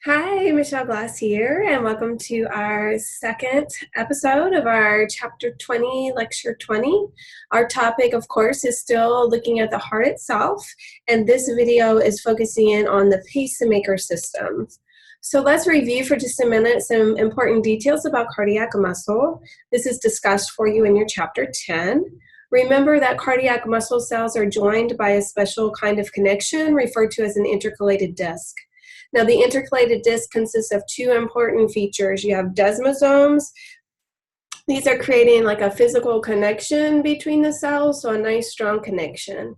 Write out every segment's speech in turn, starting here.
Hi, Michelle Glass here, and welcome to our second episode of our Chapter 20, Lecture 20. Our topic, of course, is still looking at the heart itself, and this video is focusing in on the pacemaker system. So let's review for just a minute some important details about cardiac muscle. This is discussed for you in your Chapter 10. Remember that cardiac muscle cells are joined by a special kind of connection referred to as an intercalated disc. Now, the intercalated disc consists of two important features. You have desmosomes. These are creating like a physical connection between the cells, so a nice strong connection.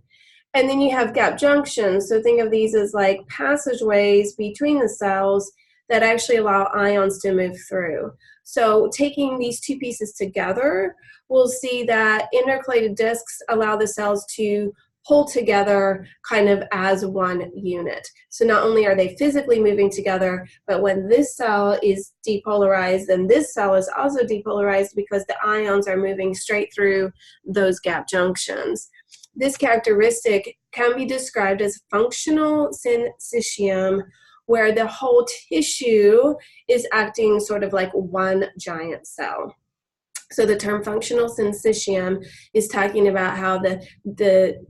And then you have gap junctions. So think of these as like passageways between the cells that actually allow ions to move through. So taking these two pieces together, we'll see that intercalated discs allow the cells to pull together kind of as one unit. So not only are they physically moving together, but when this cell is depolarized, then this cell is also depolarized because the ions are moving straight through those gap junctions. This characteristic can be described as functional syncytium, where the whole tissue is acting sort of like one giant cell. So the term functional syncytium is talking about how the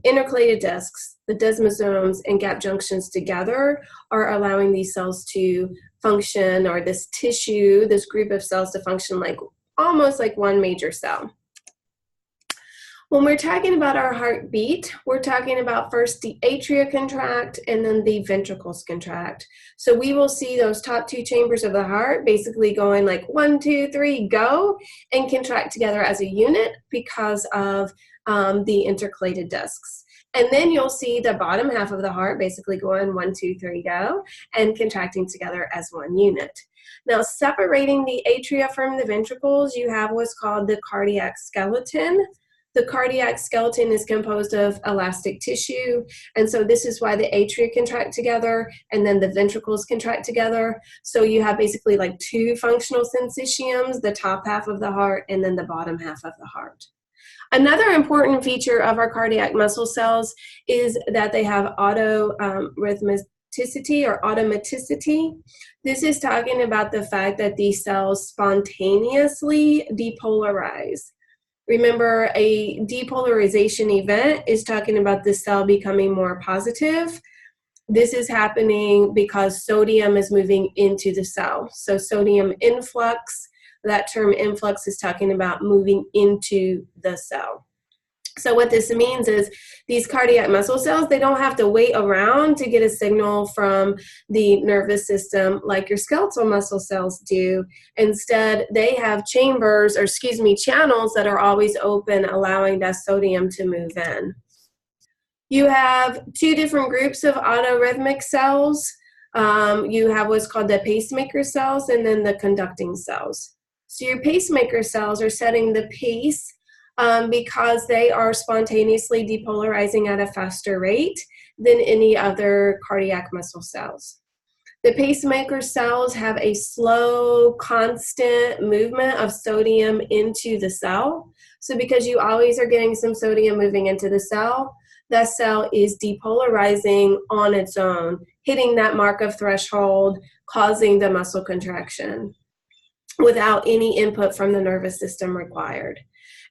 intercalated discs, the desmosomes and gap junctions together are allowing these cells to function, or this tissue, this group of cells to function like almost like one major cell. When we're talking about our heartbeat, we're talking about first the atria contract and then the ventricles contract. So we will see those top two chambers of the heart basically going like 1, 2, 3, go, and contract together as a unit because of the intercalated discs. And then you'll see the bottom half of the heart basically going 1, 2, 3, go, and contracting together as one unit. Now, separating the atria from the ventricles, you have what's called the cardiac skeleton. The cardiac skeleton is composed of elastic tissue, and so this is why the atria contract together and then the ventricles contract together. So you have basically like two functional syncytiums, the top half of the heart and then the bottom half of the heart. Another important feature of our cardiac muscle cells is that they have autorhythmicity or automaticity. This is talking about the fact that these cells spontaneously depolarize. Remember, a depolarization event is talking about the cell becoming more positive. This is happening because sodium is moving into the cell. So sodium influx, that term influx is talking about moving into the cell. So what this means is these cardiac muscle cells, they don't have to wait around to get a signal from the nervous system like your skeletal muscle cells do. Instead, they have channels that are always open, allowing that sodium to move in. You have two different groups of autorhythmic cells. You have what's called the pacemaker cells and then the conducting cells. So your pacemaker cells are setting the pace because they are spontaneously depolarizing at a faster rate than any other cardiac muscle cells. The pacemaker cells have a slow, constant movement of sodium into the cell. So because you always are getting some sodium moving into the cell, that cell is depolarizing on its own, hitting that mark of threshold, causing the muscle contraction without any input from the nervous system required.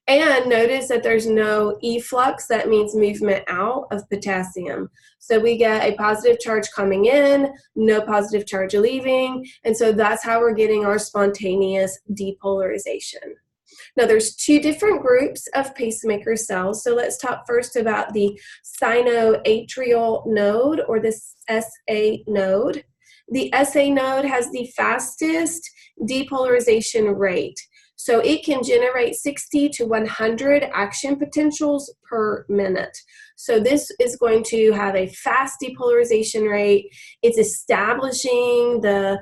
And notice that there's no efflux, that means movement out of potassium. So we get a positive charge coming in, no positive charge leaving, and so that's how we're getting our spontaneous depolarization. Now there's two different groups of pacemaker cells, so let's talk first about the sinoatrial node, or the SA node. The SA node has the fastest depolarization rate. So it can generate 60 to 100 action potentials per minute. So this is going to have a fast depolarization rate. It's establishing the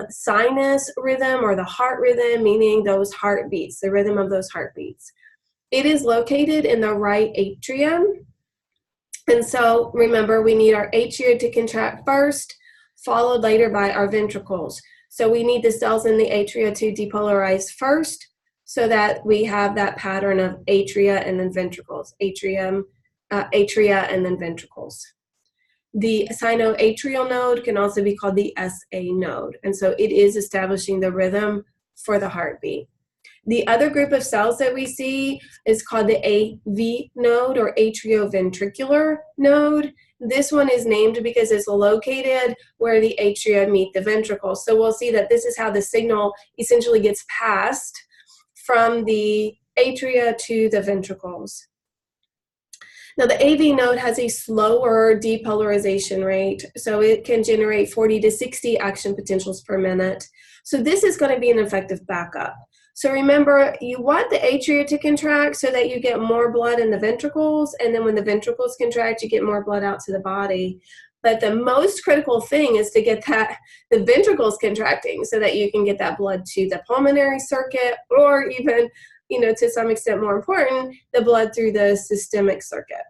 sinus rhythm, or the heart rhythm, meaning those heartbeats, the rhythm of those heartbeats. It is located in the right atrium. And so remember, we need our atria to contract first, followed later by our ventricles. So we need the cells in the atria to depolarize first so that we have that pattern of atria and then ventricles, atria and then ventricles. The sinoatrial node can also be called the SA node, and so it is establishing the rhythm for the heartbeat. The other group of cells that we see is called the AV node, or atrioventricular node. This one is named because it's located where the atria meet the ventricles. So we'll see that this is how the signal essentially gets passed from the atria to the ventricles. Now, the AV node has a slower depolarization rate, so it can generate 40 to 60 action potentials per minute. So this is going to be an effective backup. So remember, you want the atria to contract so that you get more blood in the ventricles, and then when the ventricles contract, you get more blood out to the body. But the most critical thing is to get the ventricles contracting so that you can get that blood to the pulmonary circuit, or even, to some extent more important, the blood through the systemic circuit.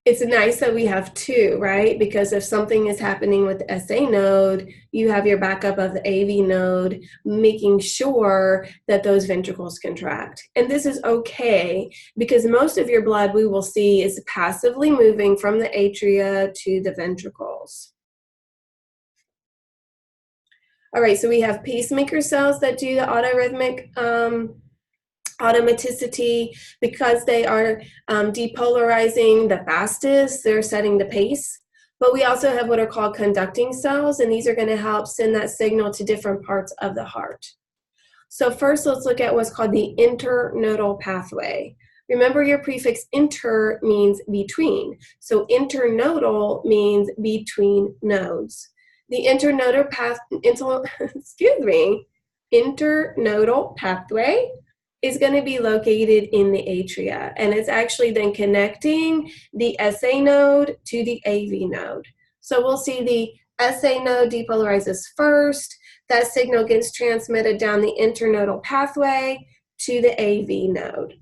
It's nice that we have two, right? Because if something is happening with the SA node, you have your backup of the AV node, making sure that those ventricles contract. And this is okay because most of your blood, we will see, is passively moving from the atria to the ventricles. All right, so we have pacemaker cells that do the autorhythmic automaticity. Because they are depolarizing the fastest, they're setting the pace. But we also have what are called conducting cells, and these are going to help send that signal to different parts of the heart. So first, let's look at what's called the internodal pathway. Remember, your prefix inter means between. So internodal means between nodes. The internodal internodal pathway is going to be located in the atria, and it's actually then connecting the SA node to the AV node. So we'll see the SA node depolarizes first. That signal gets transmitted down the internodal pathway to the AV node.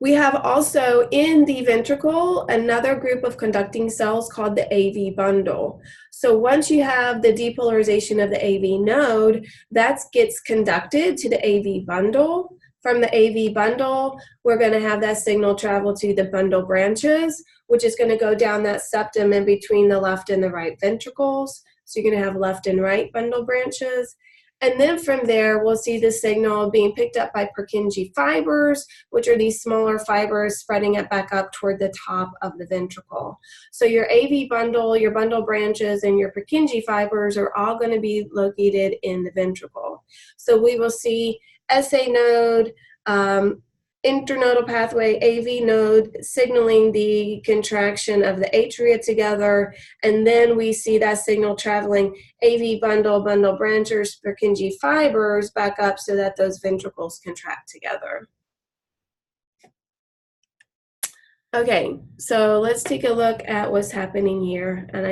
We have also in the ventricle another group of conducting cells called the AV bundle. So once you have the depolarization of the AV node, that gets conducted to the AV bundle. From the AV bundle, we're going to have that signal travel to the bundle branches, which is going to go down that septum in between the left and the right ventricles. So you're going to have left and right bundle branches. And then from there, we'll see the signal being picked up by Purkinje fibers, which are these smaller fibers spreading it back up toward the top of the ventricle. So your AV bundle, your bundle branches, and your Purkinje fibers are all going to be located in the ventricle. So we will see SA node, internodal pathway, AV node signaling the contraction of the atria together, and then we see that signal traveling AV bundle, bundle branches, Purkinje fibers back up so that those ventricles contract together. Okay, so let's take a look at what's happening here. And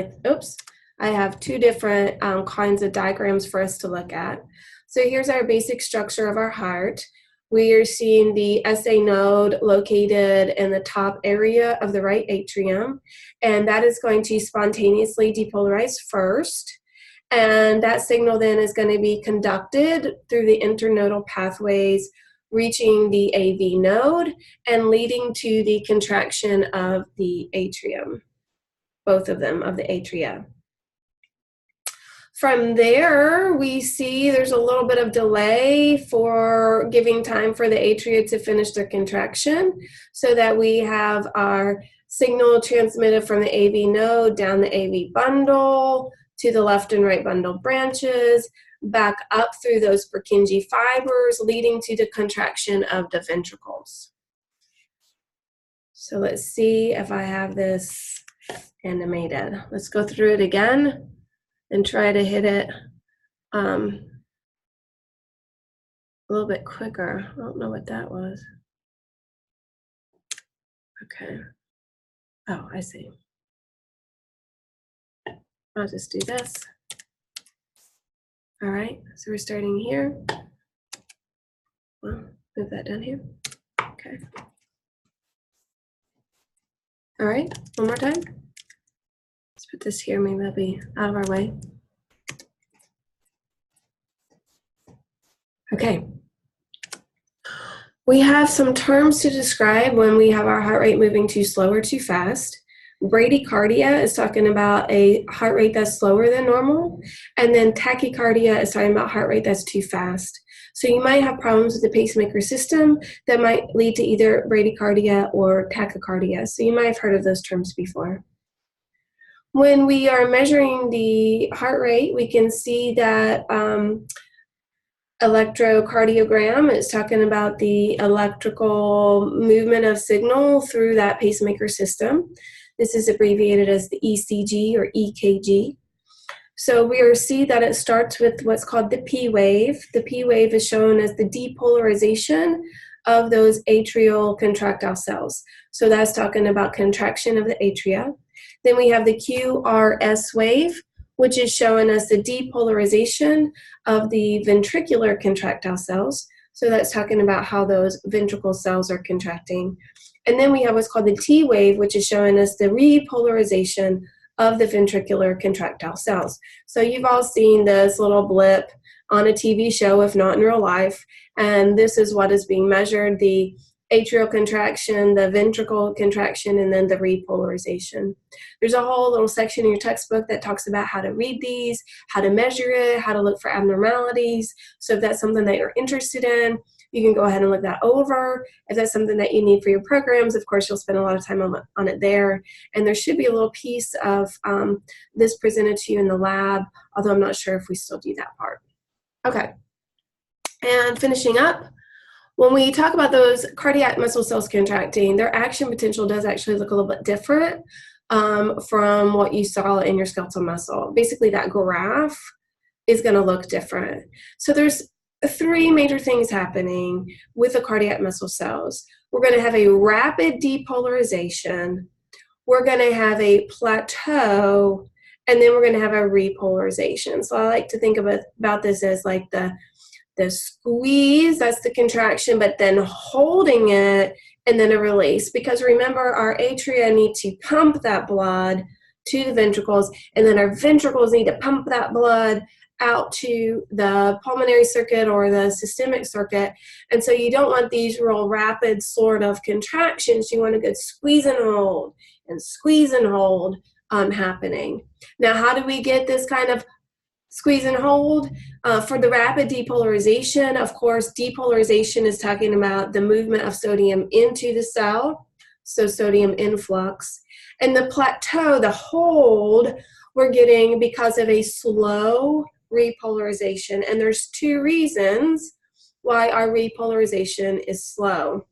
I have two different kinds of diagrams for us to look at. So here's our basic structure of our heart. We are seeing the SA node located in the top area of the right atrium, and that is going to spontaneously depolarize first. And that signal then is going to be conducted through the internodal pathways, reaching the AV node and leading to the contraction of the atrium, both of them, of the atria. From there, we see there's a little bit of delay for giving time for the atria to finish their contraction so that we have our signal transmitted from the AV node down the AV bundle to the left and right bundle branches, back up through those Purkinje fibers, leading to the contraction of the ventricles. So let's see if I have this animated. Let's go through it again and try to hit it a little bit quicker. I don't know what that was. Okay. Oh, I see. I'll just do this. All right, so we're starting here. Well, move that down here. Okay. All right, one more time. Let's put this here, maybe that'll be out of our way. Okay. We have some terms to describe when we have our heart rate moving too slow or too fast. Bradycardia is talking about a heart rate that's slower than normal, and then tachycardia is talking about heart rate that's too fast. So you might have problems with the pacemaker system that might lead to either bradycardia or tachycardia. So you might have heard of those terms before. When we are measuring the heart rate, we can see that electrocardiogram is talking about the electrical movement of signal through that pacemaker system. This is abbreviated as the ECG or EKG. So we see that it starts with what's called the P wave. The P wave is shown as the depolarization of those atrial contractile cells. So that's talking about contraction of the atria. Then we have the QRS wave, which is showing us the depolarization of the ventricular contractile cells. So that's talking about how those ventricle cells are contracting. And then we have what's called the T wave, which is showing us the repolarization of the ventricular contractile cells. So you've all seen this little blip on a TV show, if not in real life, and this is what is being measured, the atrial contraction, the ventricle contraction, and then the repolarization. There's a whole little section in your textbook that talks about how to read these, how to measure it, how to look for abnormalities. So if that's something that you're interested in, you can go ahead and look that over. If that's something that you need for your programs, of course, you'll spend a lot of time on it there. And there should be a little piece of this presented to you in the lab, although I'm not sure if we still do that part. Okay, and finishing up, when we talk about those cardiac muscle cells contracting, their action potential does actually look a little bit different from what you saw in your skeletal muscle. Basically, that graph is going to look different. So there's three major things happening with the cardiac muscle cells. We're going to have a rapid depolarization, we're going to have a plateau, and then we're going to have a repolarization. So I like to think about this as like the squeeze, that's the contraction, but then holding it and then a release. Because remember, our atria need to pump that blood to the ventricles, and then our ventricles need to pump that blood out to the pulmonary circuit or the systemic circuit. And so you don't want these real rapid sort of contractions. You want a good squeeze and hold happening. Now, how do we get this kind of squeeze and hold? For the rapid depolarization, of course, depolarization is talking about the movement of sodium into the cell, so sodium influx. And the plateau, the hold, we're getting because of a slow repolarization. And there's two reasons why our repolarization is slow.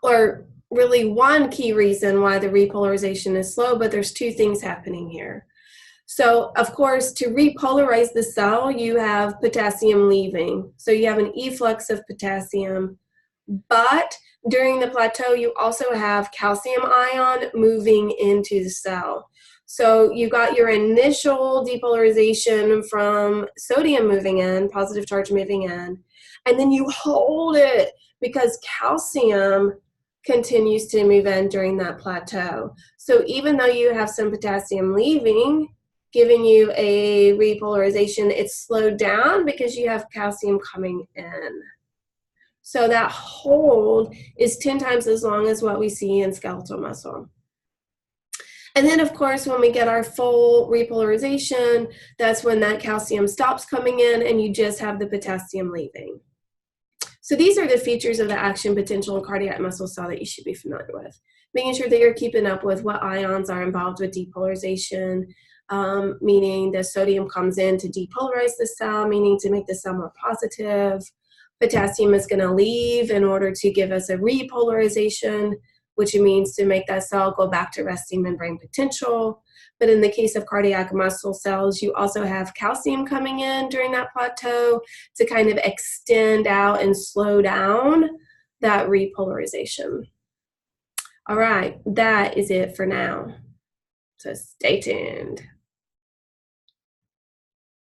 Or really one key reason why the repolarization is slow, but there's two things happening here. So, of course, to repolarize the cell, you have potassium leaving. So you have an efflux of potassium. But during the plateau, you also have calcium ion moving into the cell. So you got your initial depolarization from sodium moving in, positive charge moving in, and then you hold it because calcium continues to move in during that plateau. So even though you have some potassium leaving, giving you a repolarization, it's slowed down because you have calcium coming in. So that hold is 10 times as long as what we see in skeletal muscle. And then, of course, when we get our full repolarization, that's when that calcium stops coming in and you just have the potassium leaving. So these are the features of the action potential in cardiac muscle cell that you should be familiar with. Making sure that you're keeping up with what ions are involved with depolarization, meaning the sodium comes in to depolarize the cell, meaning to make the cell more positive. Potassium is going to leave in order to give us a repolarization, which means to make that cell go back to resting membrane potential. But in the case of cardiac muscle cells, you also have calcium coming in during that plateau to kind of extend out and slow down that repolarization. All right, that is it for now. So stay tuned.